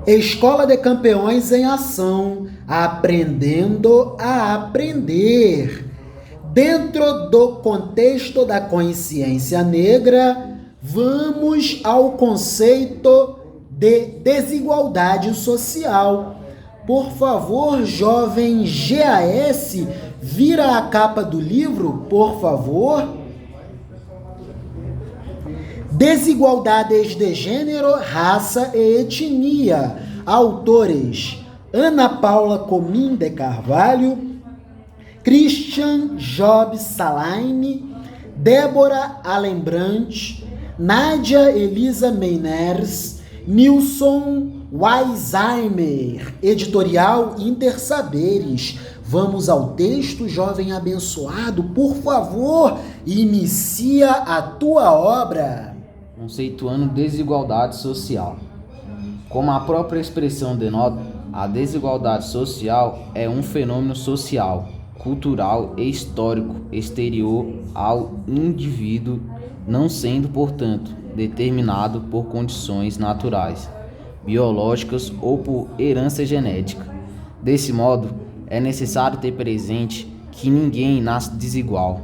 Escola de Campeões em Ação, aprendendo a aprender. Dentro do contexto da consciência negra, vamos ao conceito de desigualdade social. Por favor, jovem GAS, vira a capa do livro, por favor. Desigualdades de gênero, raça e etnia. Autores: Ana Paula Comim de Carvalho, Christian Job Salaine, Débora Alembrandt, Nádia Elisa Meiners, Nilson Weisheimer, editorial Intersaberes. Vamos ao texto, jovem abençoado, por favor, inicia a tua obra. Conceituando desigualdade social. Como a própria expressão denota, a desigualdade social é um fenômeno social, cultural e histórico exterior ao indivíduo, não sendo, portanto, determinado por condições naturais, biológicas ou por herança genética. Desse modo, é necessário ter presente que ninguém nasce desigual,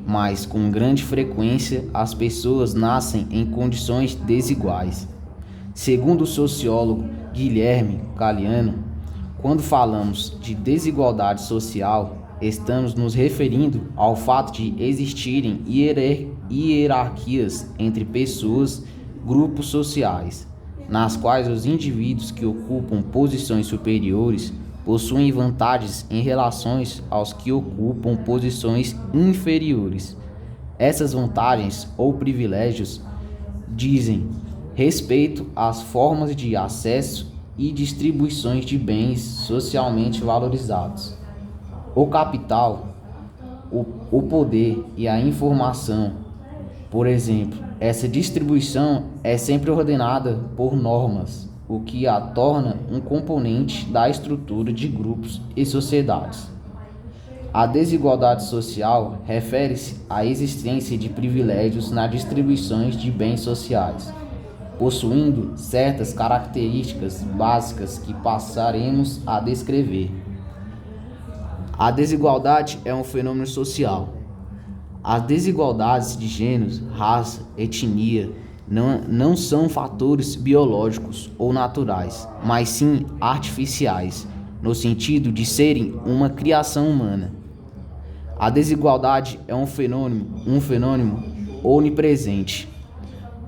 mas com grande frequência as pessoas nascem em condições desiguais. Segundo o sociólogo Guilherme Galiano, quando falamos de desigualdade social, estamos nos referindo ao fato de existirem hierarquias entre pessoas, grupos sociais, nas quais os indivíduos que ocupam posições superiores possuem vantagens em relação aos que ocupam posições inferiores. Essas vantagens ou privilégios dizem respeito às formas de acesso e distribuições de bens socialmente valorizados. O capital, o poder e a informação, por exemplo, essa distribuição é sempre ordenada por normas, o que a torna um componente da estrutura de grupos e sociedades. A desigualdade social refere-se à existência de privilégios na distribuição de bens sociais, possuindo certas características básicas que passaremos a descrever. A desigualdade é um fenômeno social. As desigualdades de gênero, raça, etnia não são fatores biológicos ou naturais, mas sim artificiais, no sentido de serem uma criação humana. A desigualdade é um fenômeno onipresente.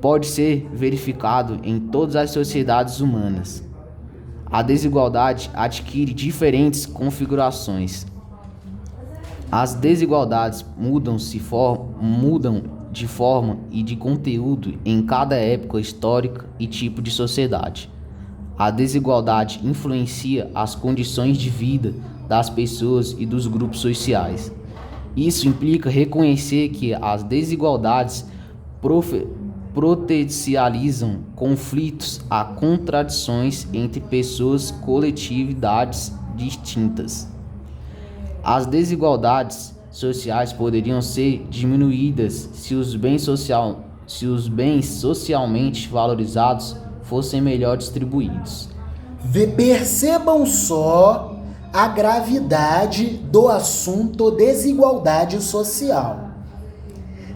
Pode ser verificado em todas as sociedades humanas. A desigualdade adquire diferentes configurações. As desigualdades mudam de forma e de conteúdo em cada época histórica e tipo de sociedade. A desigualdade influencia as condições de vida das pessoas e dos grupos sociais. Isso implica reconhecer que as desigualdades potencializam conflitos a contradições entre pessoas, coletividades distintas. As desigualdades sociais poderiam ser diminuídas se os bens socialmente valorizados fossem melhor distribuídos. Percebam só a gravidade do assunto desigualdade social.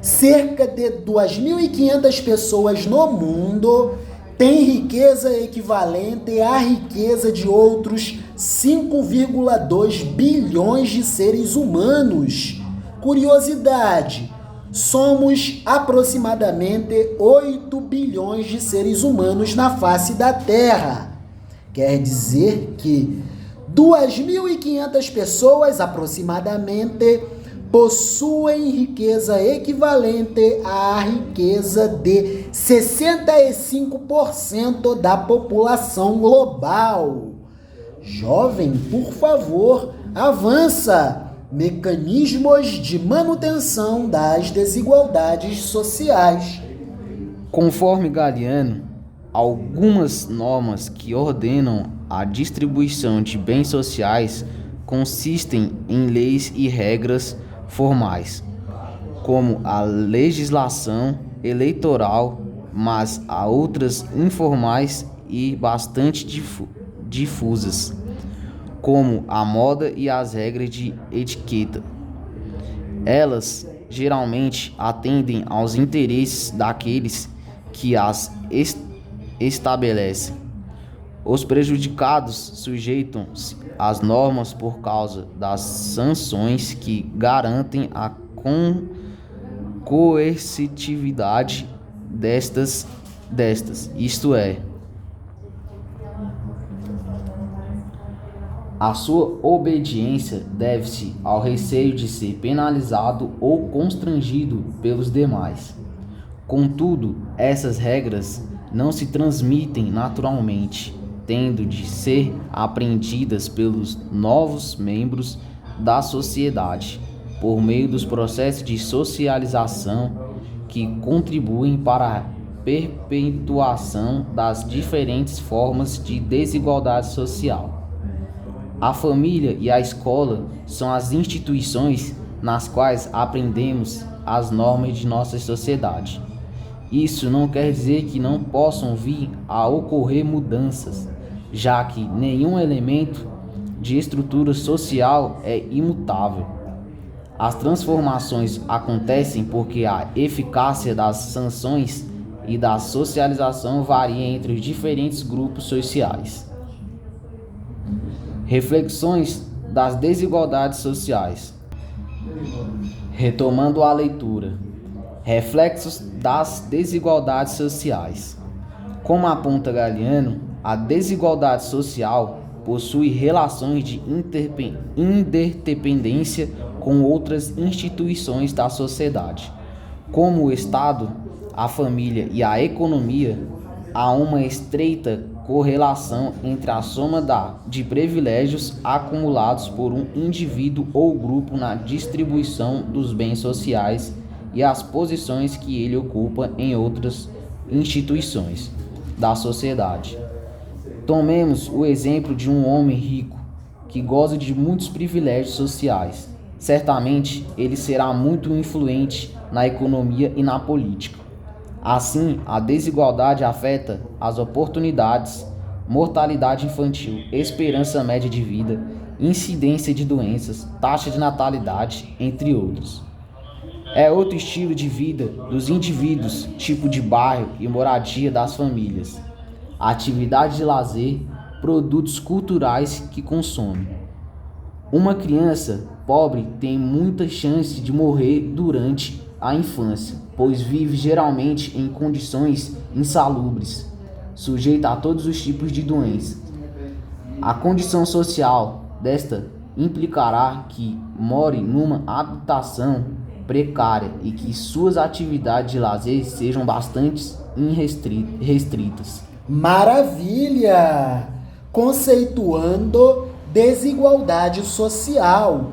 Cerca de 2.500 pessoas no mundo têm riqueza equivalente à riqueza de outros 5,2 bilhões de seres humanos. Curiosidade: somos aproximadamente 8 bilhões de seres humanos na face da Terra. Quer dizer que 2.500 pessoas aproximadamente possuem riqueza equivalente à riqueza de 65% da população global. Jovem, por favor, avança. Mecanismos de manutenção das desigualdades sociais. Conforme Galiano, algumas normas que ordenam a distribuição de bens sociais consistem em leis e regras formais, como a legislação eleitoral, mas há outras informais e bastante difusas, como a moda e as regras de etiqueta. Elas geralmente atendem aos interesses daqueles que as estabelecem. Os prejudicados sujeitam-se às normas por causa das sanções que garantem a coercitividade destas, isto é, a sua obediência deve-se ao receio de ser penalizado ou constrangido pelos demais. Contudo, essas regras não se transmitem naturalmente, tendo de ser aprendidas pelos novos membros da sociedade, por meio dos processos de socialização que contribuem para a perpetuação das diferentes formas de desigualdade social. A família e a escola são as instituições nas quais aprendemos as normas de nossa sociedade. Isso não quer dizer que não possam vir a ocorrer mudanças, já que nenhum elemento de estrutura social é imutável. As transformações acontecem porque a eficácia das sanções e da socialização varia entre os diferentes grupos sociais. Reflexões das desigualdades sociais. Retomando a leitura. Reflexos das desigualdades sociais. Como aponta Galiano, a desigualdade social possui relações de interdependência com outras instituições da sociedade, como o Estado, a família e a economia. Há uma estreita correlação entre a soma de privilégios acumulados por um indivíduo ou grupo na distribuição dos bens sociais e as posições que ele ocupa em outras instituições da sociedade. Tomemos o exemplo de um homem rico que goza de muitos privilégios sociais. Certamente, ele será muito influente na economia e na política. Assim, a desigualdade afeta as oportunidades, mortalidade infantil, esperança média de vida, incidência de doenças, taxa de natalidade, entre outros. É outro estilo de vida dos indivíduos, tipo de bairro e moradia das famílias, atividade de lazer, produtos culturais que consome. Uma criança pobre tem muita chance de morrer durante a infância, pois vive geralmente em condições insalubres, sujeita a todos os tipos de doenças. A condição social desta implicará que more numa habitação precária e que suas atividades de lazer sejam bastante restritas. Maravilha! Conceituando desigualdade social.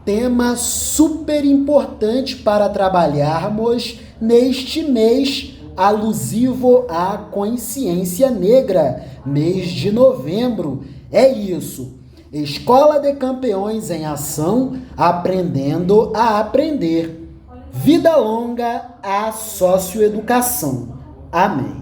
Tema super importante para trabalharmos neste mês alusivo à consciência negra, mês de novembro. É isso. Escola de Campeões em Ação, aprendendo a aprender. Vida longa à socioeducação. Amém.